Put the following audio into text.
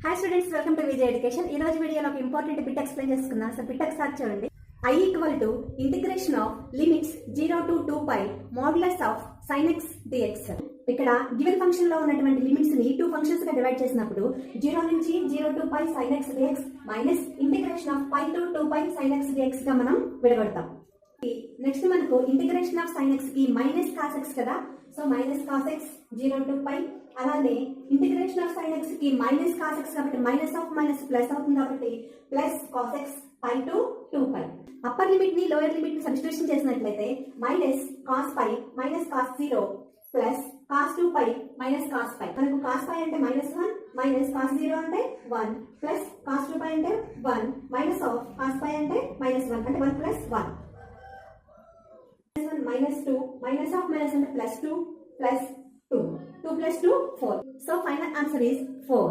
Hi students, welcome to Vijay education. ఈ రోజు వీడియోలో ఒక ఇంపార్టెంట్ బిట్ ఎక్స్ప్లెయిన్ చేసుకుందాం. సో బిట్ ఒకసారి చూడండి. I equal to integration of limits 0 to 2π modulus of sin x dx. ఇక్కడ గివెన్ ఫంక్షన్ లో ఉన్నటువంటి లిమిట్స్ ని టూ ఫంక్షన్స్ గా డివైడ్ చేసినప్పుడు 0 నుంచి 0 to π sin x dx minus integration of π to 2π sin x dx గా మనం విడగొడతాం. నెక్స్ట్ మనకు ఇంటిగ్రేషన్ ఆఫ్ sin x కి మైనస్ cos x కదా, so minus cos x 0 to π. అలానే ఇంటిగ్రేషన్ ఆఫ్ sin x కి మైనస్ cos x కాబట్టి minus of minus plus అవుతుంది కాబట్టి plus cos x π to 2π. Upper limit ని లోయర్ లిమిట్ ని substitution చేసినట్లయితే minus cos π minus cos 0 plus cos 2π minus cos π. మనకు cos π అంటే -1 మైనస్ cos 0 అంటే 1 ప్లస్ cos 2π అంటే 1 మైనస్ ఆఫ్ cos π అంటే -1 అంటే 1 plus 1 minus 2 minus of minus అంటే plus 2 plus 2 2 plus 2 4. So final answer is 4.